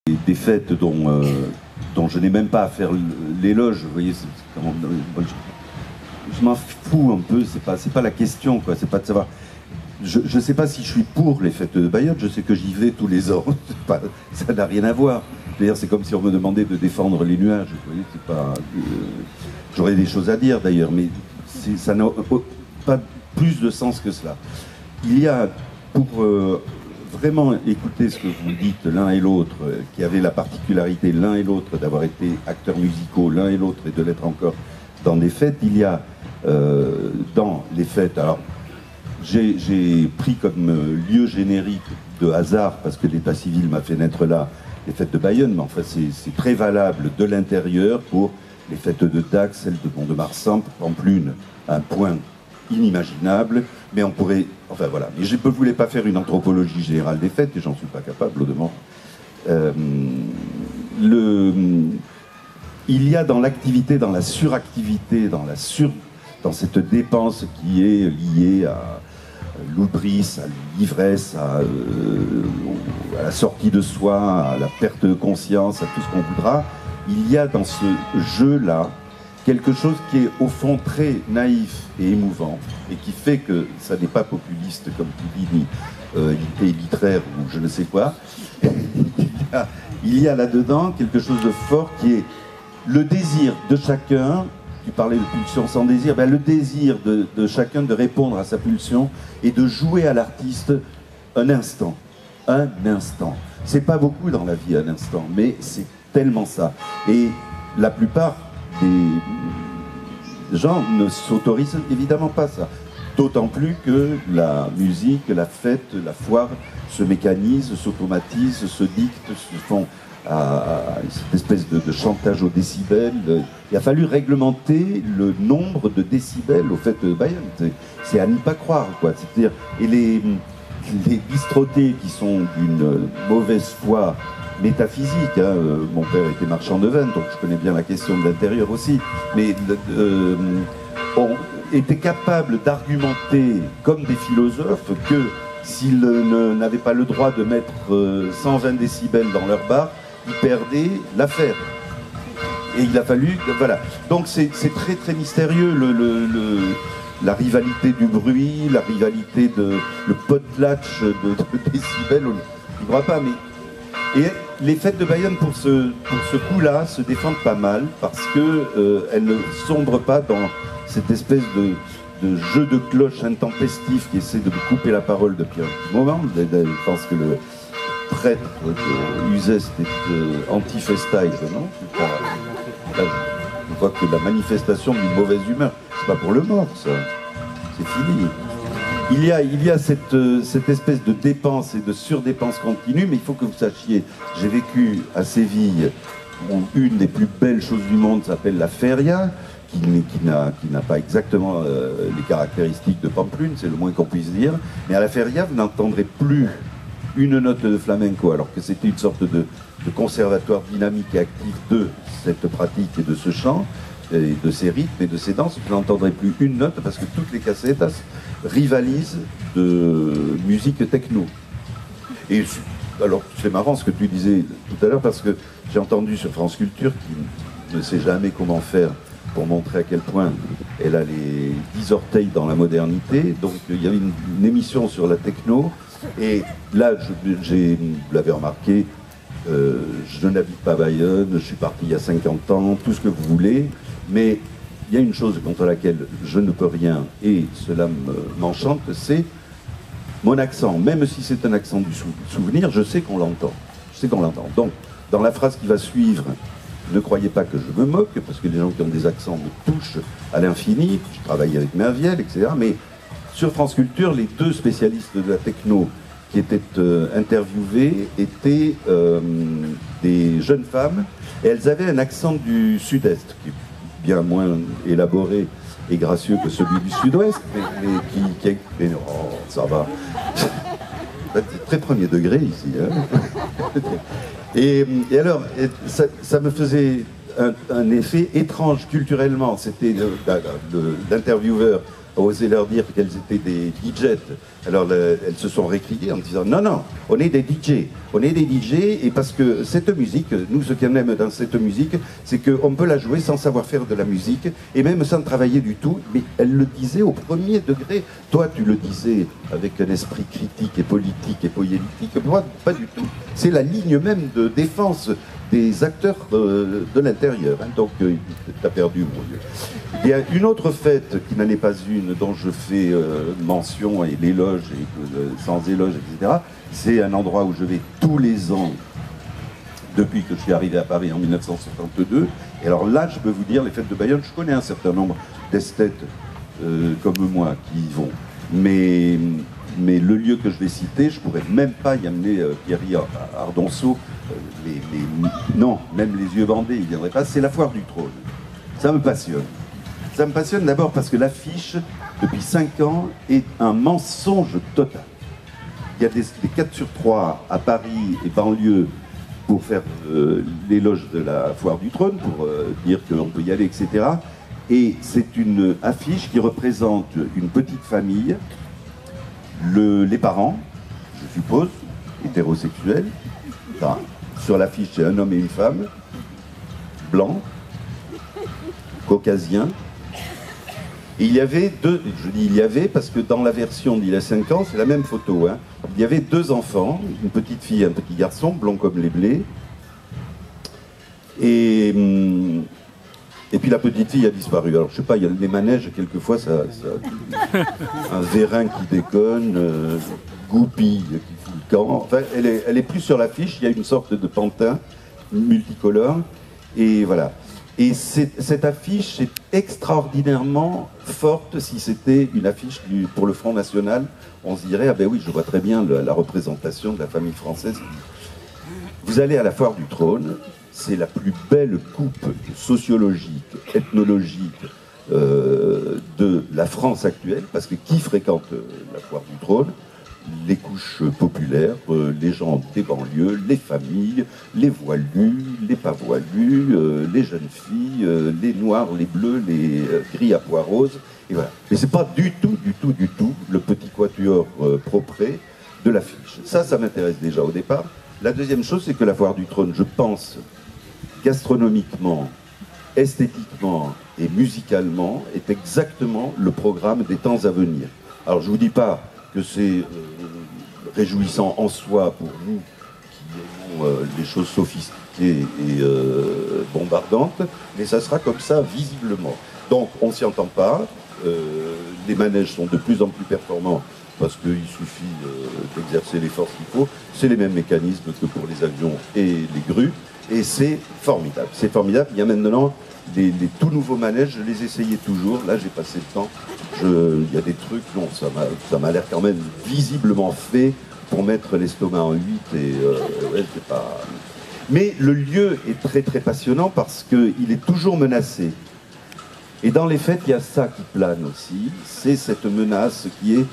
des fêtes dont je n'ai même pas à faire l'éloge. Vous voyez, je m'en fous un peu, c'est pas la question, quoi. C'est pas de savoir. Je ne sais pas si je suis pour les fêtes de Bayonne, je sais que j'y vais tous les ans. Ça n'a rien à voir. D'ailleurs, c'est comme si on me demandait de défendre les nuages. Vous voyez, c'est pas. J'aurais des choses à dire d'ailleurs, mais ça n'a pas plus de sens que cela. Il y a, pour vraiment écouter ce que vous dites l'un et l'autre, qui avaient la particularité l'un et l'autre d'avoir été acteurs musicaux l'un et l'autre et de l'être encore dans des fêtes, il y a dans les fêtes. Alors, j'ai pris comme lieu générique de hasard, parce que l'état civil m'a fait naître là, les fêtes de Bayonne, mais enfin c'est très valable de l'intérieur pour les fêtes de Dax, celles de Mont-de-Marsan, Pampelune, un point inimaginable, mais on pourrait, enfin voilà, mais je ne voulais pas faire une anthropologie générale des fêtes, et j'en suis pas capable, au demeurant. Il y a dans l'activité, dans la suractivité, dans cette dépense qui est liée à l'oubris, à l'ivresse, à la sortie de soi, à la perte de conscience, à tout ce qu'on voudra, il y a dans ce jeu-là quelque chose qui est au fond très naïf et émouvant, et qui fait que ça n'est pas populiste comme tu dis, ni littéraire ou je ne sais quoi. Il y a là-dedans quelque chose de fort qui est le désir de chacun. Tu parlais de pulsion sans désir, ben le désir de chacun de répondre à sa pulsion et de jouer à l'artiste un instant. Un instant. C'est pas beaucoup dans la vie un instant, mais c'est tellement ça. Et la plupart des gens ne s'autorisent évidemment pas ça. D'autant plus que la musique, la fête, la foire se mécanisent, s'automatisent, se dictent, se font à cette espèce de chantage au décibel. Il a fallu réglementer le nombre de décibels aux fêtes de Bayonne. C'est à n'y pas croire, quoi. C'est-à-dire, et les bistrotés qui sont d'une mauvaise foi métaphysique, hein. Mon père était marchand de vin, donc je connais bien la question de l'intérieur aussi, mais on était capable d'argumenter comme des philosophes que s'ils n'avaient pas le droit de mettre 120 décibels dans leur bar, ils perdaient l'affaire. Et il a fallu... Voilà. Donc c'est très très mystérieux, la rivalité du bruit, la rivalité le potlatch de décibels, on ne croit pas, mais... Et les fêtes de Bayonne, pour ce coup-là, se défendent pas mal, parce qu'elles ne sombrent pas dans cette espèce de jeu de cloche intempestif qui essaie de me couper la parole depuis un petit moment. Je pense que le prêtre de Uzès est anti-festaille, non? Là, je vois que la manifestation d'une mauvaise humeur, c'est pas pour le mort, ça. C'est fini. Il y a cette espèce de dépense et de surdépense continue, mais il faut que vous sachiez, j'ai vécu à Séville, où une des plus belles choses du monde s'appelle la feria, qui n'a pas exactement les caractéristiques de Pampelune, c'est le moins qu'on puisse dire, mais à la feria, vous n'entendrez plus une note de flamenco, alors que c'était une sorte de conservatoire dynamique et actif de cette pratique et de ce chant, et de ces rythmes et de ces danses. Vous n'entendrez plus une note parce que toutes les cassettes rivalisent de musique techno. Et alors, c'est marrant ce que tu disais tout à l'heure, parce que j'ai entendu sur France Culture, qui ne sait jamais comment faire pour montrer à quel point elle a les 10 orteils dans la modernité. Donc il y avait une émission sur la techno, et là, vous l'avez remarqué, je n'habite pas Bayonne, je suis parti il y a 50 ans, tout ce que vous voulez, mais il y a une chose contre laquelle je ne peux rien, et cela m'enchante, c'est mon accent. Même si c'est un accent du souvenir, je sais qu'on l'entend. Je sais qu'on l'entend. Donc, dans la phrase qui va suivre, ne croyez pas que je me moque, parce que les gens qui ont des accents me touchent à l'infini. Je travaille avec Merviel, etc. Mais sur France Culture, les deux spécialistes de la techno qui étaient interviewés étaient des jeunes femmes, et elles avaient un accent du sud-est, qui est bien moins élaboré et gracieux que celui du sud-ouest, mais oh, ça va. C'est très premier degré ici. Hein. Et alors, ça me faisait un effet étrange culturellement. C'était l'intervieweur a osé leur dire qu'elles étaient des DJs. Alors elles se sont récriées en disant non, non, on est des DJ. On est des DJ et parce que cette musique, nous ce qu'on aime dans cette musique, c'est qu'on peut la jouer sans savoir faire de la musique et même sans travailler du tout. Mais elle le disait au premier degré. Toi tu le disais avec un esprit critique et politique et poétique. Moi pas du tout. C'est la ligne même de défense des acteurs de l'intérieur. Hein. Donc, t'as perdu, mon Dieu. Il y a une autre fête qui n'en est pas une, dont je fais mention, et l'éloge, sans éloge, etc. C'est un endroit où je vais tous les ans, depuis que je suis arrivé à Paris en 1962. Et alors là, je peux vous dire, les fêtes de Bayonne, je connais un certain nombre d'esthètes comme moi qui y vont. Mais le lieu que je vais citer, je ne pourrais même pas y amener Pierry Ardonceau. Non, même les yeux bandés, il ne viendrait pas. C'est la Foire du Trône. Ça me passionne. Ça me passionne d'abord parce que l'affiche, depuis 5 ans, est un mensonge total. Il y a des 4 sur 3 à Paris et banlieue pour faire l'éloge de la Foire du Trône, pour dire qu'on peut y aller, etc. Et c'est une affiche qui représente une petite famille, les parents, je suppose, hétérosexuels. Enfin, sur l'affiche, c'est un homme et une femme, blancs, caucasiens. Et il y avait deux, je dis il y avait parce que dans la version d'il y a 5 ans, c'est la même photo. Hein. Il y avait 2 enfants, une petite fille et un petit garçon, blond comme les blés. Et puis la petite fille a disparu. Alors je sais pas, il y a les manèges, quelquefois, un vérin qui déconne, goupille qui fout le camp. Enfin, elle est plus sur l'affiche, il y a une sorte de pantin multicolore. Et voilà. Et cette affiche est extraordinairement forte. Si c'était une affiche pour le Front National, on se dirait, ah ben oui, je vois très bien la représentation de la famille française. Vous allez à la Foire du Trône, c'est la plus belle coupe sociologique, ethnologique de la France actuelle, parce que qui fréquente la Foire du Trône? Les couches populaires, les gens des banlieues, les familles, les voilus, les pas voilus, les jeunes filles, les noirs, les bleus, les gris à pois roses, et voilà. Mais c'est pas du tout le petit quatuor propre de l'affiche. Ça m'intéresse déjà au départ. La deuxième chose, c'est que la Foire du Trône, je pense, gastronomiquement, esthétiquement et musicalement, est exactement le programme des temps à venir. Alors je vous dis pas que c'est réjouissant en soi pour nous qui aimons les choses sophistiquées et bombardantes, mais ça sera comme ça visiblement. Donc on ne s'y entend pas, les manèges sont de plus en plus performants parce qu'il suffit d'exercer les forces qu'il faut, c'est les mêmes mécanismes que pour les avions et les grues, et c'est formidable. C'est formidable, il y a maintenant les tout nouveaux manèges, je les essayais toujours, là j'ai passé le temps, il y a des trucs, non, ça m'a l'air quand même visiblement fait pour mettre l'estomac en 8 et ouais, c'est pas... Mais le lieu est très très passionnant parce qu'il est toujours menacé. Et dans les fêtes, il y a ça qui plane aussi, c'est cette menace qui est